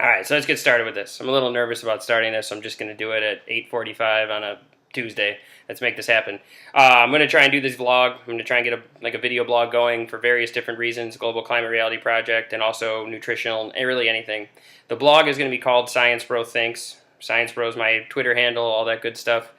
All right, so let's get started with this. I'm a little nervous about starting this, so I'm just going to do it at 8:45 on a Tuesday. Let's make this happen. I'm going to try and do this vlog. I'm going to try and get a video blog going for various different reasons, Global Climate Reality Project, and also nutritional, and really anything. The blog is going to be called ScienceBro Thinks. ScienceBro is my Twitter handle, all that good stuff.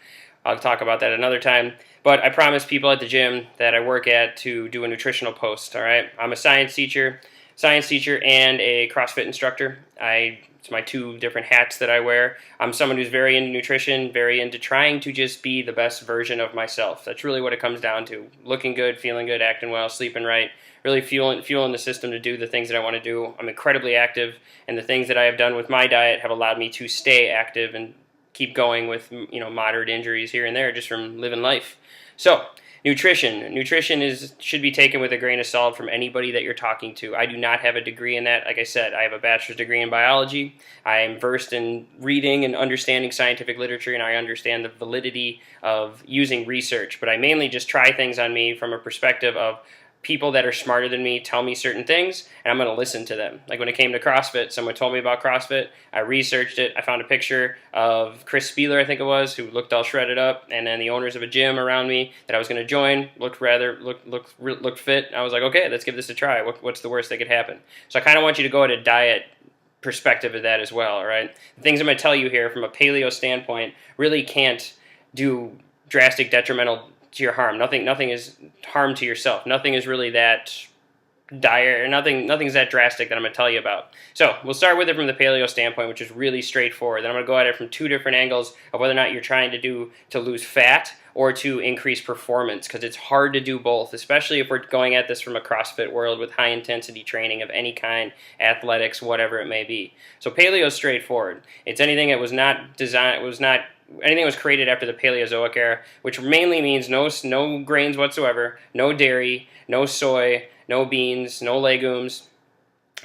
I'll talk about that another time. But I promised people at the gym that I work at to do a nutritional post, all right? I'm a science teacher and a CrossFit instructor. It's my two different hats that I wear. I'm someone who's very into nutrition, very into trying to just be the best version of myself. That's really what it comes down to. Looking good, feeling good, acting well, sleeping right, really fueling the system to do the things that I want to do. I'm incredibly active, and the things that I have done with my diet have allowed me to stay active and keep going with moderate injuries here and there just from living life. So, Nutrition should be taken with a grain of salt from anybody that you're talking to. I do not have a degree in that. Like I said, I have a bachelor's degree in biology. I am versed in reading and understanding scientific literature, and I understand the validity of using research. But I mainly just try things on me from a perspective of people that are smarter than me tell me certain things, and I'm going to listen to them. Like when it came to CrossFit, someone told me about CrossFit. I researched it. I found a picture of Chris Spieler, I think it was, who looked all shredded up, and then the owners of a gym around me that I was going to join looked fit. I was like, okay, let's give this a try. What's the worst that could happen? So I kind of want you to go at a diet perspective of that as well, all right? The things I'm going to tell you here from a paleo standpoint really can't do drastic detrimental to your harm. Nothing is harm to yourself. Nothing is really that dire, nothing's that drastic that I'm going to tell you about. So we'll start with it from the paleo standpoint, which is really straightforward. Then I'm going to go at it from two different angles of whether or not you're trying to lose fat or to increase performance, because it's hard to do both, especially if we're going at this from a CrossFit world with high intensity training of any kind, athletics, whatever it may be. So paleo is straightforward. It's anything that was not designed, anything was created after the Paleozoic era, which mainly means no grains whatsoever, no dairy, no soy, no beans, no legumes,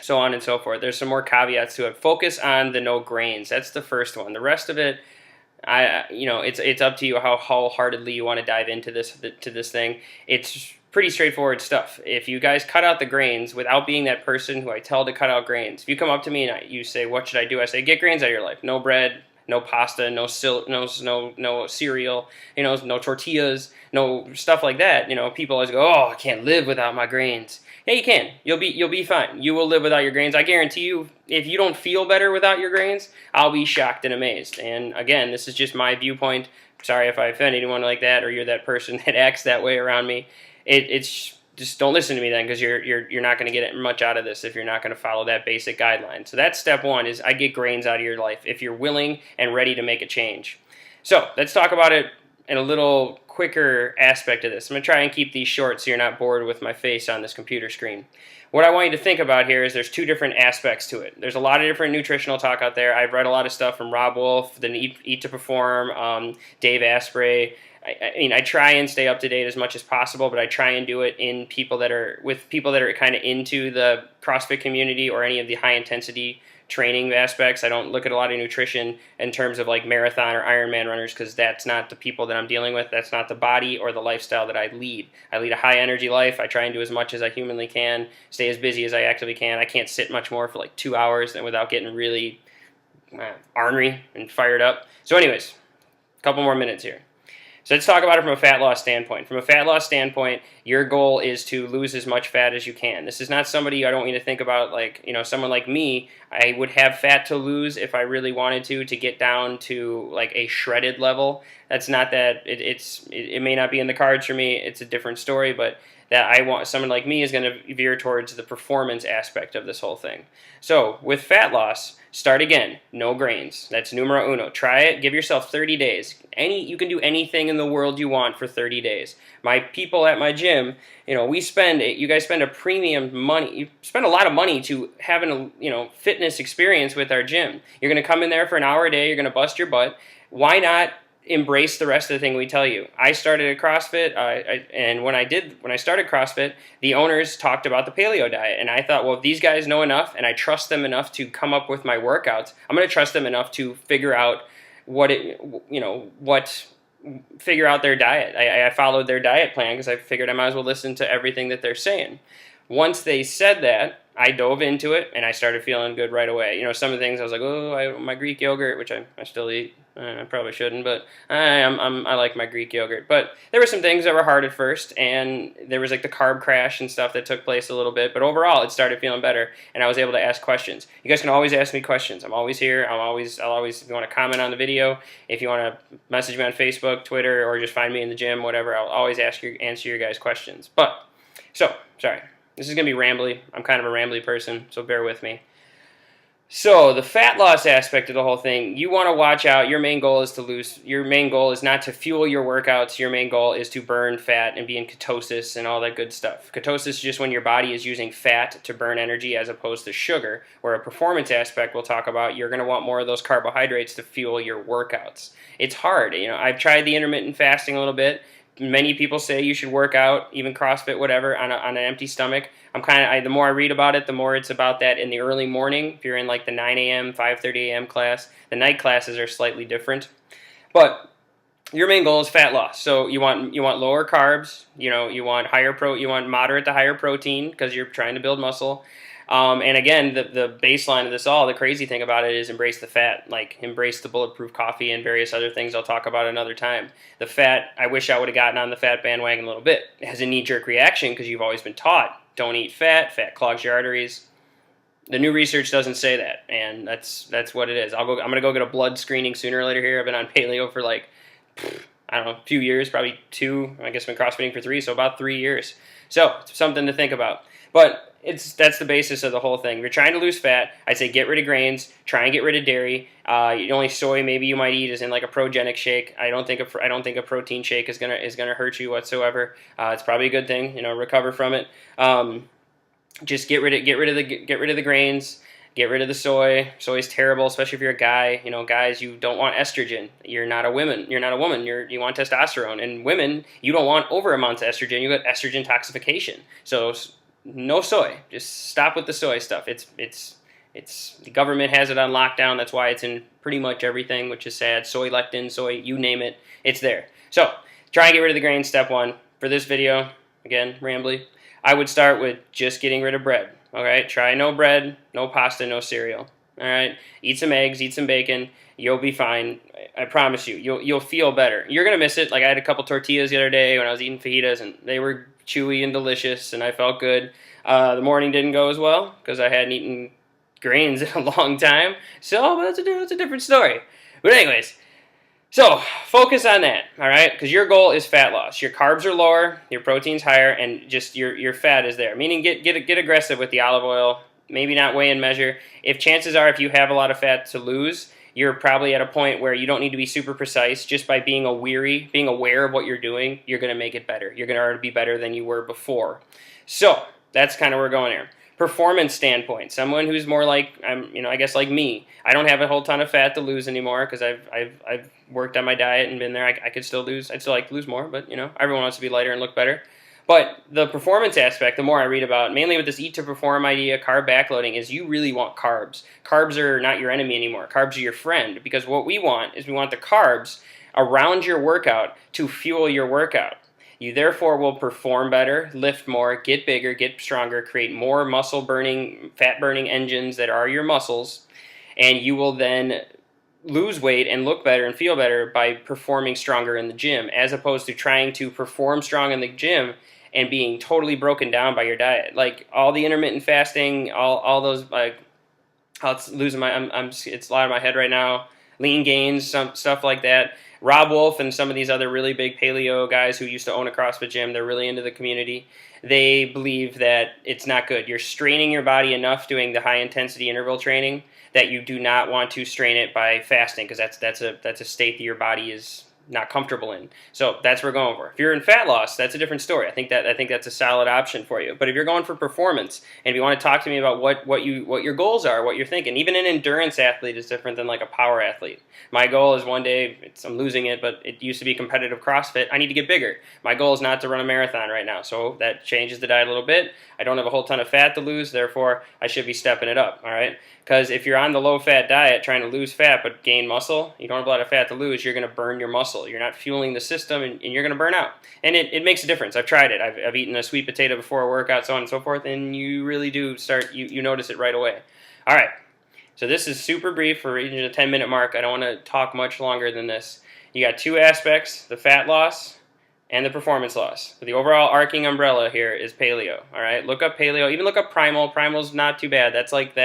so on and so forth. There's some more caveats to it. Focus on the no grains. That's the first one. The rest of it, it's up to you how wholeheartedly you want to dive into this thing. It's pretty straightforward stuff. If you guys cut out the grains without being that person who I tell to cut out grains, if you come up to me and you say, "What should I do?" I say, "Get grains out of your life. No bread, no pasta, no cereal, no tortillas, no stuff like that." People always go, "Oh, I can't live without my grains." Yeah, you can. You'll be fine. You will live without your grains. I guarantee you, if you don't feel better without your grains, I'll be shocked and amazed. And again, this is just my viewpoint. Sorry if I offend anyone like that, or you're that person that acts that way around me. It's just don't listen to me then, because you're not going to get much out of this if you're not going to follow that basic guideline. So that's step one, is I get grains out of your life if you're willing and ready to make a change. So let's talk about it in a little quicker aspect of this. I'm going to try and keep these short so you're not bored with my face on this computer screen. What I want you to think about here is there's two different aspects to it. There's a lot of different nutritional talk out there. I've read a lot of stuff from Rob Wolf, the Eat to Perform, Dave Asprey. I try and stay up to date as much as possible, but I try and do it with people that are kind of into the CrossFit community or any of the high intensity training aspects. I don't look at a lot of nutrition in terms of like marathon or Ironman runners, because that's not the people that I'm dealing with. That's not the body or the lifestyle that I lead. I lead a high energy life. I try and do as much as I humanly can, stay as busy as I actively can. I can't sit much more for like 2 hours without getting really ornery and fired up. So anyways, a couple more minutes here. So let's talk about it from a fat loss standpoint. From a fat loss standpoint, your goal is to lose as much fat as you can. This is not somebody, I don't want you to think about like, someone like me. I would have fat to lose if I really wanted to get down to like a shredded level. That's not that, it may not be in the cards for me. It's a different story, but that I want someone like me is going to veer towards the performance aspect of this whole thing. So with fat loss, start again. No grains. That's numero uno. Try it. Give yourself 30 days. You can do anything in the world you want for 30 days. My people at my gym, you guys spend a premium money. You spend a lot of money to having a fitness experience with our gym. You're going to come in there for an hour a day. You're going to bust your butt. Why not embrace the rest of the thing we tell you? I started at CrossFit, and when I started CrossFit, the owners talked about the Paleo Diet, and I thought, well, if these guys know enough, and I trust them enough to come up with my workouts, I'm going to trust them enough to figure out figure out their diet. I followed their diet plan because I figured I might as well listen to everything that they're saying. Once they said that, I dove into it and I started feeling good right away. You know, some of the things I was like, oh, my Greek yogurt, which I still eat. I probably shouldn't, but I like my Greek yogurt. But there were some things that were hard at first, and there was like the carb crash and stuff that took place a little bit. But overall, it started feeling better, and I was able to ask questions. You guys can always ask me questions. I'm always here. I'll always, if you want to comment on the video, if you want to message me on Facebook, Twitter, or just find me in the gym, whatever, I'll always answer your guys' questions. But, sorry. This is going to be rambly. I'm kind of a rambly person, so bear with me. So the fat loss aspect of the whole thing, you want to watch out. Your main goal is to lose. Your main goal is not to fuel your workouts. Your main goal is to burn fat and be in ketosis and all that good stuff. Ketosis is just when your body is using fat to burn energy as opposed to sugar, where a performance aspect we'll talk about, you're going to want more of those carbohydrates to fuel your workouts. It's hard. You know, I've tried the intermittent fasting a little bit. Many people say you should work out, even CrossFit, whatever, on an empty stomach. The more I read about it, the more it's about that in the early morning. If you're in like the 9 a.m., 5:30 a.m. class, the night classes are slightly different. But your main goal is fat loss. So you want lower carbs. You know, you want moderate to higher protein because you're trying to build muscle. And again, the baseline of this all, the crazy thing about it is embrace the fat, like embrace the bulletproof coffee and various other things I'll talk about another time. The fat, I wish I would have gotten on the fat bandwagon a little bit. It has a knee-jerk reaction because you've always been taught, don't eat fat clogs your arteries. The new research doesn't say that, and that's what it is. I'm going to go get a blood screening sooner or later here. I've been on paleo for like, I don't know, a few years, probably 2. I guess I've been CrossFitting for 3, so about 3 years. So it's something to think about. But that's the basis of the whole thing. If you're trying to lose fat, I'd say get rid of grains, try and get rid of dairy. The only soy maybe you might eat is in like a progenic shake. I don't think a protein shake is gonna hurt you whatsoever. It's probably a good thing, you know, recover from it. Just get rid of the grains. Get rid of the soy. Soy is terrible, especially if you're a guy. You know, guys, you don't want estrogen. You're not a woman. You want testosterone. And women, you don't want over amounts of estrogen. You got estrogen toxification. So no soy. Just stop with the soy stuff. It's the government has it on lockdown. That's why it's in pretty much everything, which is sad. Soy lectin, soy, you name it, it's there. So try and get rid of the grains. Step 1 for this video. Again, rambly. I would start with just getting rid of bread. All right, try no bread, no pasta, no cereal. All right, eat some eggs, eat some bacon. You'll be fine. I promise you. You'll feel better. You're gonna miss it. Like I had a couple tortillas the other day when I was eating fajitas, and they were chewy and delicious, and I felt good. The morning didn't go as well because I hadn't eaten grains in a long time. So that's a different story. But anyways, so focus on that, all right? Because your goal is fat loss. Your carbs are lower, your protein's higher, and just your fat is there. Meaning get aggressive with the olive oil. Maybe not weigh and measure. If chances are if you have a lot of fat to lose, you're probably at a point where you don't need to be super precise. Just by being aware of what you're doing, you're going to make it better. You're going to already be better than you were before. So that's kind of where we're going here. Performance standpoint, someone who's more like I guess like me. I don't have a whole ton of fat to lose anymore because I've worked on my diet and been there. I could still lose. I'd still like to lose more, but you know, everyone wants to be lighter and look better. But the performance aspect, the more I read about, mainly with this eat to perform idea, carb backloading, is you really want carbs. Carbs are not your enemy anymore. Carbs are your friend, because what we want is we want the carbs around your workout to fuel your workout. You therefore will perform better, lift more, get bigger, get stronger, create more muscle burning, fat burning engines that are your muscles, and you will then lose weight and look better and feel better by performing stronger in the gym, as opposed to trying to perform strong in the gym and being totally broken down by your diet. Like all the intermittent fasting, all those, like, it's losing it's a lot of my head right now. Lean gains, some stuff like that. Rob Wolf and some of these other really big paleo guys who used to own a CrossFit gym, they're really into the community. They believe that it's not good. You're straining your body enough doing the high intensity interval training that you do not want to strain it by fasting, because that's a state that your body is not comfortable in. So that's what we're going for. If you're in fat loss, that's a different story. I think that's a solid option for you. But if you're going for performance, and if you want to talk to me about what your goals are, what you're thinking, even an endurance athlete is different than like a power athlete. My goal is one day, I'm losing it, but it used to be competitive CrossFit. I need to get bigger. My goal is not to run a marathon right now, so that changes the diet a little bit. I don't have a whole ton of fat to lose, therefore I should be stepping it up, all right? Because if you're on the low-fat diet trying to lose fat but gain muscle, you don't have a lot of fat to lose, you're going to burn your muscle muscle. You're not fueling the system, and you're going to burn out. And it makes a difference. I've tried it. I've eaten a sweet potato before a workout, so on and so forth, and you really do start, you notice it right away. All right. So this is super brief. We're reaching the 10-minute mark. I don't want to talk much longer than this. You got two aspects, the fat loss and the performance loss. But the overall arcing umbrella here is paleo. All right, look up paleo. Even look up primal. Primal's not too bad. That's like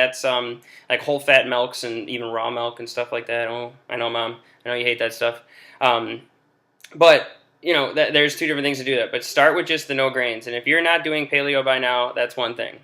whole fat milks and even raw milk and stuff like that. Oh, I know, Mom. I know you hate that stuff. But you know, there's two different things to do that. But start with just the no grains. And if you're not doing paleo by now, that's one thing.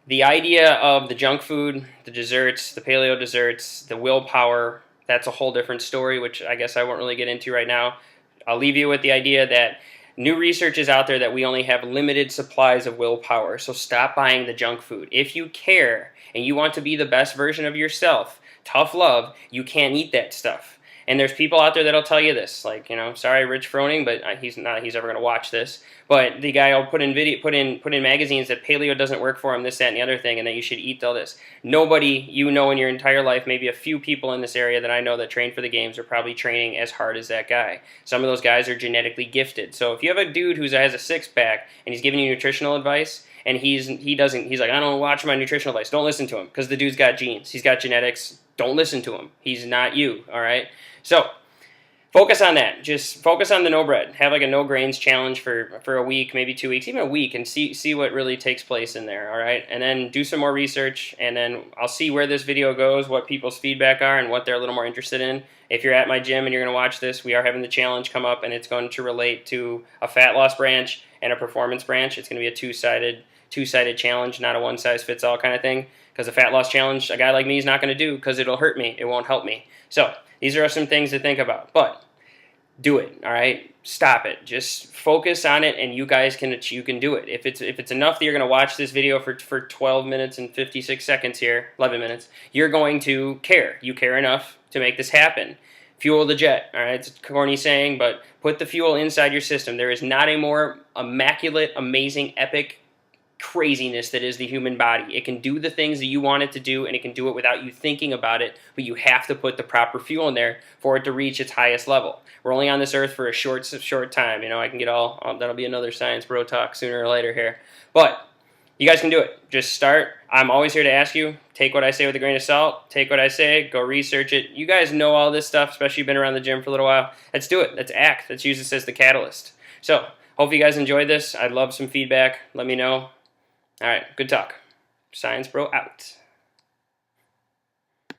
The idea of the junk food, the desserts, the paleo desserts, the willpower, that's a whole different story, which I guess I won't really get into right now. I'll leave you with the idea that new research is out there that we only have limited supplies of willpower, so stop buying the junk food. If you care and you want to be the best version of yourself, tough love, you can't eat that stuff. And there's people out there that'll tell you this, like, you know, sorry, Rich Froning, but he's ever going to watch this. But the guy will put in magazines that paleo doesn't work for him, this, that, and the other thing, and that you should eat all this. Nobody you know in your entire life, maybe a few people in this area that I know that train for the games are probably training as hard as that guy. Some of those guys are genetically gifted. So if you have a dude who has a six-pack and he's giving you nutritional advice, and he's like, I don't watch my nutritional advice, don't listen to him, because the dude's got genes, he's got genetics, don't listen to him. He's not you, all right? So focus on that. Just focus on the no bread. Have like a no grains challenge for a week, maybe 2 weeks, even a week, and see what really takes place in there, all right? And then do some more research, and then I'll see where this video goes, what people's feedback are, and what they're a little more interested in. If you're at my gym and you're going to watch this, we are having the challenge come up, and it's going to relate to a fat loss branch and a performance branch. It's going to be a two-sided challenge, not a one-size-fits-all kind of thing, because a fat loss challenge, a guy like me is not going to do because it'll hurt me. It won't help me. So these are some things to think about, but do it, all right? Stop it. Just focus on it, and you guys can do it. If it's enough that you're going to watch this video for 12 minutes and 56 seconds here, 11 minutes, you're going to care. You care enough to make this happen. Fuel the jet, all right? It's a corny saying, but put the fuel inside your system. There is not a more immaculate, amazing, epic craziness that is the human body. It can do the things that you want it to do, and it can do it without you thinking about it, but you have to put the proper fuel in there for it to reach its highest level. We're only on this earth for a short time. You know, I can get that'll be another ScienceBro talk sooner or later here. But you guys can do it. Just start. I'm always here to ask you, take what I say with a grain of salt. Take what I say, go research it. You guys know all this stuff, especially you've been around the gym for a little while. Let's do it. Let's act. Let's use this as the catalyst. So, hope you guys enjoyed this. I'd love some feedback. Let me know. All right, good talk. ScienceBro out.